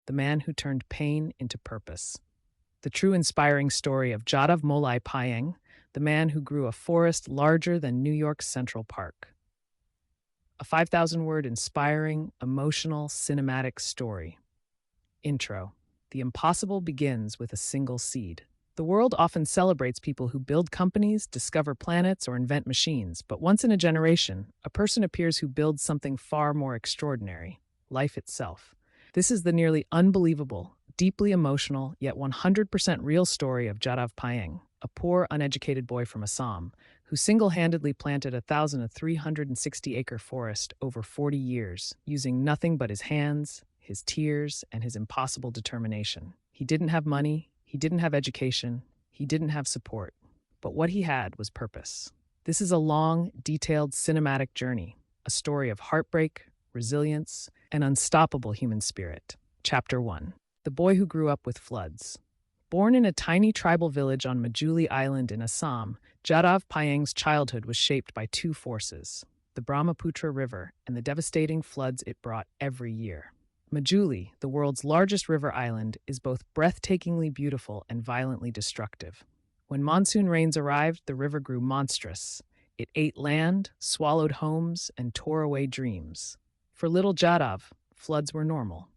the man who turned pain into purpose. The true inspiring story of Jadav Payeng, the man who grew a forest larger than New York's Central Park. A 5,000-word inspiring, emotional, cinematic story. Intro. The impossible begins with a single seed. The world often celebrates people who build companies, discover planets, or invent machines, but once in a generation, a person appears who builds something far more extraordinary: life itself. This is the nearly unbelievable, deeply emotional, yet 100% real story of Jadav Payeng, a poor, uneducated boy from Assam, who single-handedly planted a 1,360-acre forest over 40 years, using nothing but his hands, his tears, and his impossible determination. He didn't have money, he didn't have education, he didn't have support, but what he had was purpose. This is a long, detailed, cinematic journey, a story of heartbreak, resilience, and unstoppable human spirit. Chapter 1. The boy who grew up with floods. Born in a tiny tribal village on Majuli Island in Assam, Jadav Payeng's childhood was shaped by two forces: the Brahmaputra River and the devastating floods it brought every year. Majuli, the world's largest river island, is both breathtakingly beautiful and violently destructive. When monsoon rains arrived, the river grew monstrous. It ate land, swallowed homes, and tore away dreams. For little Jadav, floods were normal.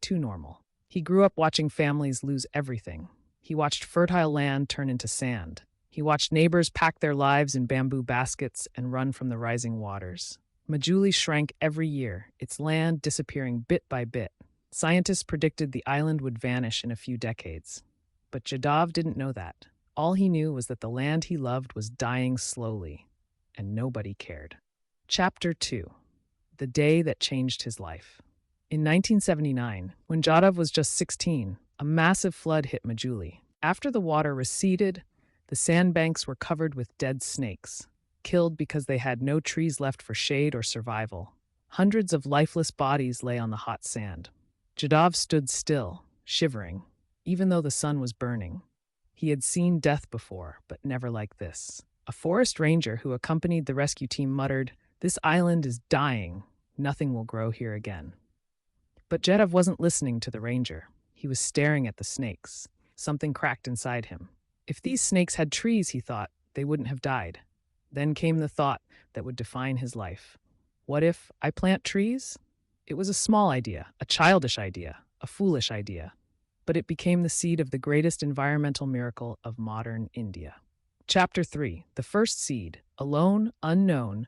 Too normal. He grew up watching families lose everything. He watched fertile land turn into sand. He watched neighbors pack their lives in bamboo baskets and run from the rising waters. Majuli shrank every year, its land disappearing bit by bit. Scientists predicted the island would vanish in a few decades. But Jadav didn't know that. All he knew was that the land he loved was dying slowly, and nobody cared. Chapter 2. The day that changed his life. In 1979, when Jadav was just 16, a massive flood hit Majuli. After the water receded, the sandbanks were covered with dead snakes, killed because they had no trees left for shade or survival. Hundreds of lifeless bodies lay on the hot sand. Jadav stood still, shivering, even though the sun was burning. He had seen death before, but never like this. A forest ranger who accompanied the rescue team muttered, "This island is dying. Nothing will grow here again." But Jadav wasn't listening to the ranger. He was staring at the snakes. Something cracked inside him. If these snakes had trees, he thought, they wouldn't have died. Then came the thought that would define his life. What if I plant trees? It was a small idea, a childish idea, a foolish idea. But it became the seed of the greatest environmental miracle of modern India. Chapter 3. The first seed. Alone, unknown,